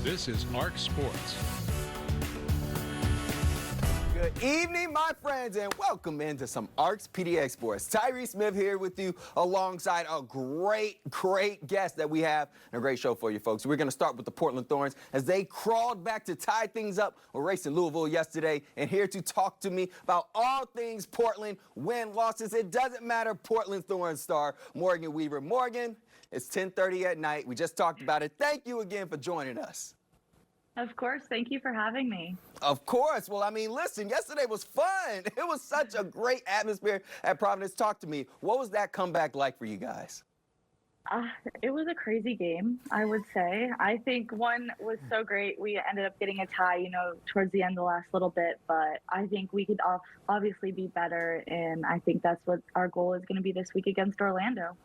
This is ARC Sports. Good evening, my friends, and welcome into some ARC's PDX Sports. Tyree Smith here with you alongside a great guest that we have and a great show for you folks. We're going to start with the Portland Thorns as they crawled back to tie things up with racing Louisville yesterday, and here to talk to me about all things Portland, win, losses. It doesn't matter. Portland Thorns star Morgan Weaver. Morgan, it's 10:30 at night. We just talked about it. Thank you again for joining us. Of course. Thank you for having me. Of course. Well, I mean, listen, yesterday was fun. It was such a great atmosphere at Providence. Talk to me. What was that comeback like for you guys? It was a crazy game, I would say. I think one was so great. We ended up getting a tie, towards the end, the last little bit. But I think we could obviously be better. And I think that's what our goal is going to be this week against Orlando.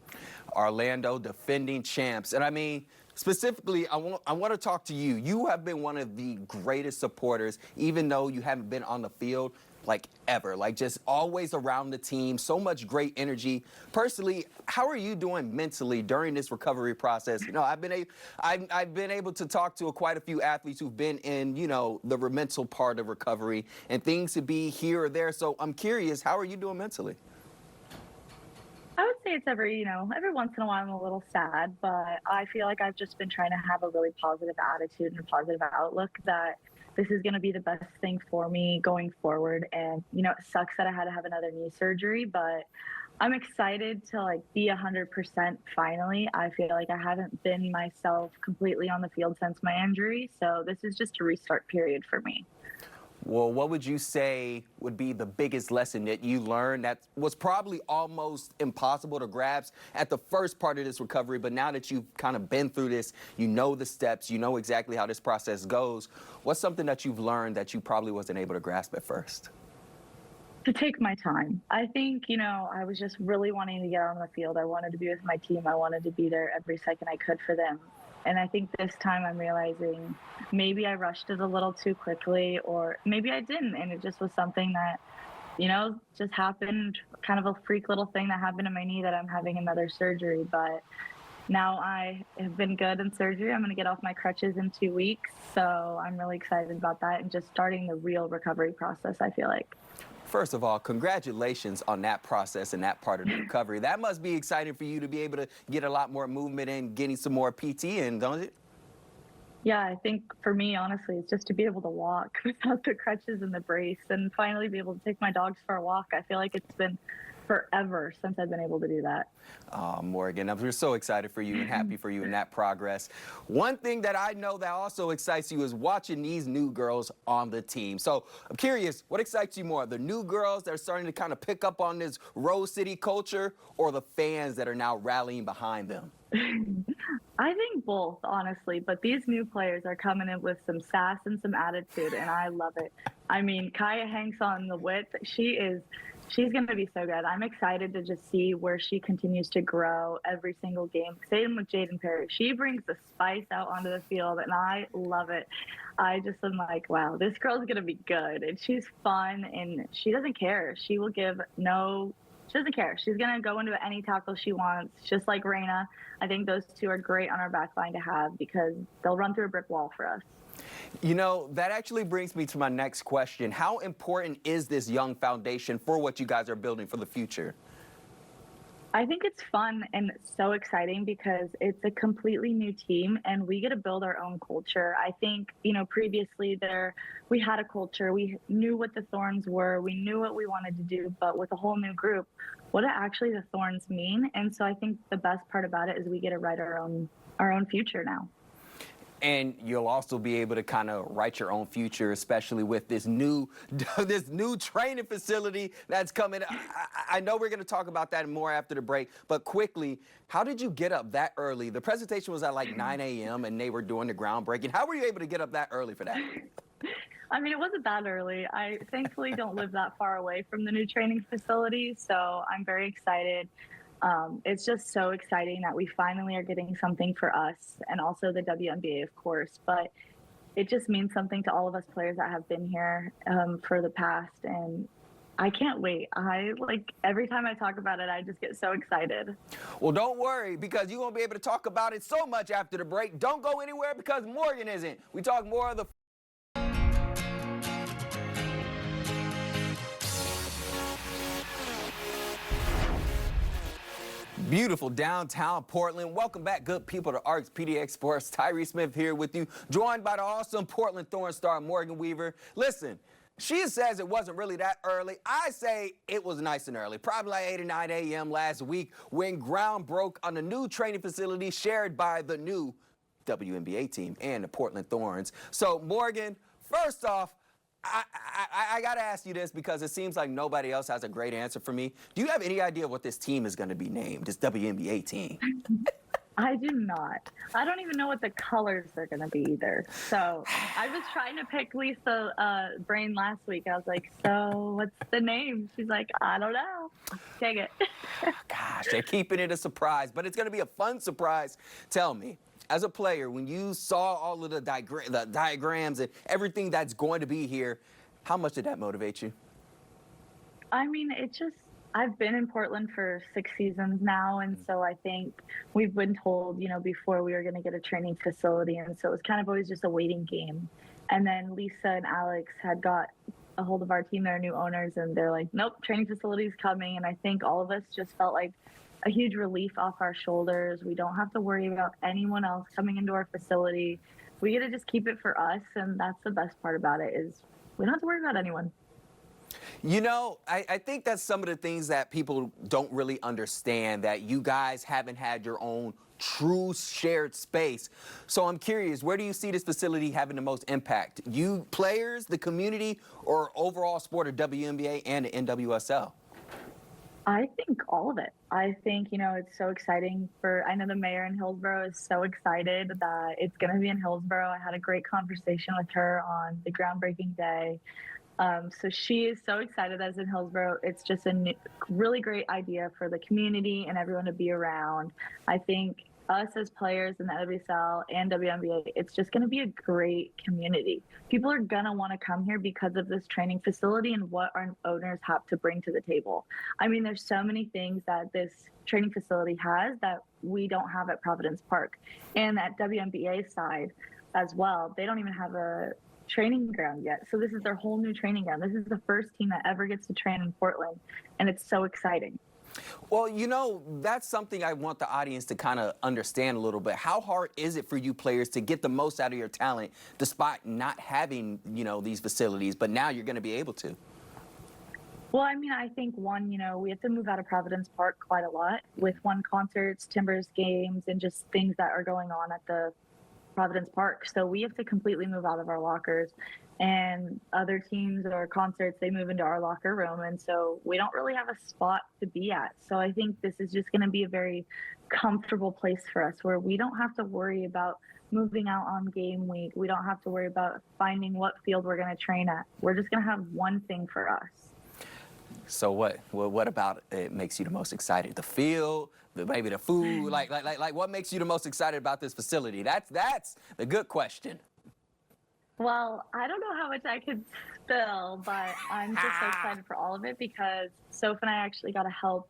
Orlando, defending champs. And I mean, specifically, I want to talk to you. You have been one of the greatest supporters, even though you haven't been on the field like ever, like just always around the team, so much great energy. Personally, how are you doing mentally during this recovery process? I've been able to talk to quite a few athletes who've been in, the mental part of recovery, and things to be here or there. So I'm curious, how are you doing mentally? I would say it's every once in a while I'm a little sad, but I feel like I've just been trying to have a really positive attitude and a positive outlook that this is going to be the best thing for me going forward. And, it sucks that I had to have another knee surgery, but I'm excited to be 100% finally. I feel like I haven't been myself completely on the field since my injury. So this is just a restart period for me. Well, what would you say would be the biggest lesson that you learned that was probably almost impossible to grasp at the first part of this recovery, but now that you've kind of been through this, you know the steps, you know exactly how this process goes. What's something that you've learned that you probably wasn't able to grasp at first? To take my time. I think, I was just really wanting to get on the field. I wanted to be with my team. I wanted to be there every second I could for them. And I think this time I'm realizing maybe I rushed it a little too quickly, or maybe I didn't. And it just was something that, just happened, kind of a freak little thing that happened in my knee that I'm having another surgery. But now I have been good in surgery. I'm going to get off my crutches in 2 weeks. So I'm really excited about that and just starting the real recovery process, I feel like. First of all, congratulations on that process and that part of the recovery. That must be exciting for you to be able to get a lot more movement and getting some more PT in, don't it? Yeah, I think for me, honestly, it's just to be able to walk without the crutches and the brace and finally be able to take my dogs for a walk. I feel like it's been forever since I've been able to do that. Morgan, we're so excited for you and happy for you in that progress. One thing that I know that also excites you is watching these new girls on the team. So I'm curious, what excites you more? The new girls that are starting to kind of pick up on this Rose City culture, or the fans that are now rallying behind them? I think both, honestly, but these new players are coming in with some sass and some attitude, and I love it. I mean, Kaya hangs on the width. She's going to be so good. I'm excited to just see where she continues to grow every single game. Same with Jaden Perry. She brings the spice out onto the field, and I love it. I just am like, wow, this girl's going to be good. And she's fun, and she doesn't care. She doesn't care. She's going to go into any tackle she wants, just like Raina. I think those two are great on our back line to have because they'll run through a brick wall for us. That actually brings me to my next question. How important is this young foundation for what you guys are building for the future? I think it's fun and so exciting because it's a completely new team and we get to build our own culture. I think, previously we had a culture. We knew what the Thorns were. We knew what we wanted to do, but with a whole new group, what do actually the Thorns mean? And so I think the best part about it is we get to write our own future now. And you'll also be able to kind of write your own future, especially with this new training facility that's coming. I know we're going to talk about that more after the break, but quickly, how did you get up that early? The presentation was at like 9 a.m. and they were doing the groundbreaking. How were you able to get up that early for that? I mean, it wasn't that early. I thankfully don't live that far away from the new training facility, so I'm very excited. It's just so exciting that we finally are getting something for us and also the WNBA, of course. But it just means something to all of us players that have been here for the past. And I can't wait. Every time I talk about it, I just get so excited. Well, don't worry, because you're going to be able to talk about it so much after the break. Don't go anywhere because Morgan isn't. We talk more of the beautiful downtown Portland. Welcome back, good people, to ARC's PDX Sports. Tyree Smith here with you, joined by the awesome Portland Thorns star Morgan Weaver. Listen, she says it wasn't really that early. I say it was nice and early, probably like 8 or 9 a.m. last week when ground broke on the new training facility shared by the new WNBA team and the Portland Thorns. So, Morgan, first off, I got to ask you this because it seems like nobody else has a great answer for me. Do you have any idea what this team is going to be named, this WNBA team? I do not. I don't even know what the colors are going to be either. So I was trying to pick Lisa brain last week. I was like, so what's the name? She's like, I don't know. Dang it. Gosh, they're keeping it a surprise, but it's going to be a fun surprise. Tell me, as a player, when you saw all of the diagrams and everything that's going to be here, how much did that motivate you? I mean, I've been in Portland for 6 seasons now, and so I think we've been told, before we were going to get a training facility, and so it was kind of always just a waiting game. And then Lisa and Alex had got a hold of our team, they're new owners, and they're like, nope, training facility's coming. And I think all of us just felt like a huge relief off our shoulders. We don't have to worry about anyone else coming into our facility. We get to just keep it for us, and that's the best part about it is we don't have to worry about anyone. I think that's some of the things that people don't really understand, that you guys haven't had your own true shared space. So I'm curious, where do you see this facility having the most impact? You players, the community, or overall sport of WNBA and the NWSL? I think all of it. I think, it's so exciting I know the mayor in Hillsborough is so excited that it's going to be in Hillsborough. I had a great conversation with her on the groundbreaking day. So she is so excited that it's in Hillsborough. It's just a really great idea for the community and everyone to be around. I think us as players in the WSL and WNBA, it's just going to be a great community. People are going to want to come here because of this training facility and what our owners have to bring to the table. I mean, there's so many things that this training facility has that we don't have at Providence Park. And at WNBA side as well, they don't even have a training ground yet. So this is their whole new training ground. This is the first team that ever gets to train in Portland, and it's so exciting. Well, that's something I want the audience to kind of understand a little bit. How hard is it for you players to get the most out of your talent despite not having, these facilities, but now you're going to be able to? Well, I mean, I think we have to move out of Providence Park quite a lot with concerts, Timbers games, and just things that are going on at the Providence Park. So we have to completely move out of our lockers, and other teams or concerts, they move into our locker room. And so we don't really have a spot to be at. So I think this is just going to be a very comfortable place for us where we don't have to worry about moving out on game week. We don't have to worry about finding what field we're going to train at. We're just going to have one thing for us. So what about it makes you the most excited? The field, maybe the food, like what makes you the most excited about this facility? That's the good question. Well, I don't know how much I could spill, but I'm just so excited for all of it because Soph and I actually got to help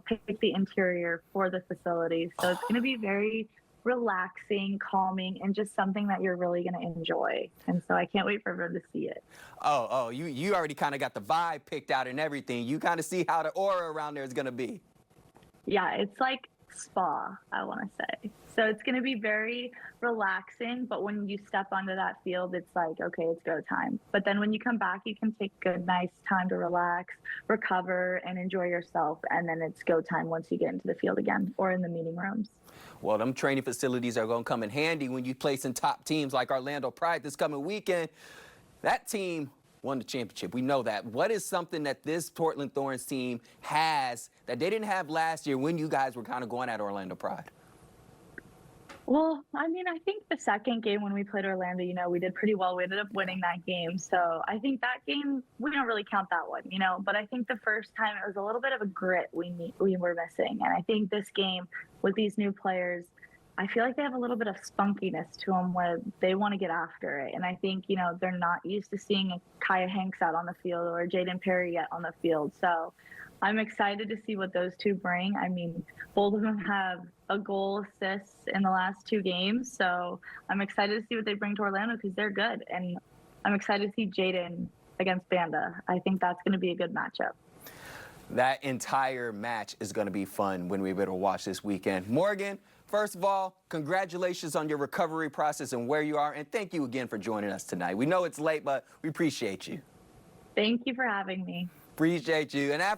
pick the interior for the facility. So it's going to be very relaxing, calming, and just something that you're really going to enjoy. And so I can't wait for everyone to see it. Oh, you already kind of got the vibe picked out and everything. You kind of see how the aura around there is going to be. Yeah, it's like spa, I want to say. So it's going to be very relaxing, but when you step onto that field, it's like, okay, it's go time. But then when you come back, you can take a nice time to relax, recover, and enjoy yourself. And then it's go time once you get into the field again or in the meeting rooms. Well, them training facilities are going to come in handy when you place in top teams like Orlando Pride this coming weekend. That team won the championship. We know that. What is something that this Portland Thorns team has that they didn't have last year when you guys were kind of going at Orlando Pride? Well, I mean, I think the second game when we played Orlando, we did pretty well. We ended up winning that game. So I think that game, we don't really count that one, But I think the first time it was a little bit of a grit we were missing. And I think this game with these new players, I feel like they have a little bit of spunkiness to them where they want to get after it. And I think, they're not used to seeing a Kaya Hanks out on the field or Jaden Perry yet on the field. So I'm excited to see what those two bring. I mean, both of them have a goal assist in the last 2 games. So I'm excited to see what they bring to Orlando because they're good. And I'm excited to see Jaden against Banda. I think that's going to be a good matchup. That entire match is going to be fun when we're able to watch this weekend. Morgan, first of all, congratulations on your recovery process and where you are. And thank you again for joining us tonight. We know it's late, but we appreciate you. Thank you for having me. Appreciate you. And after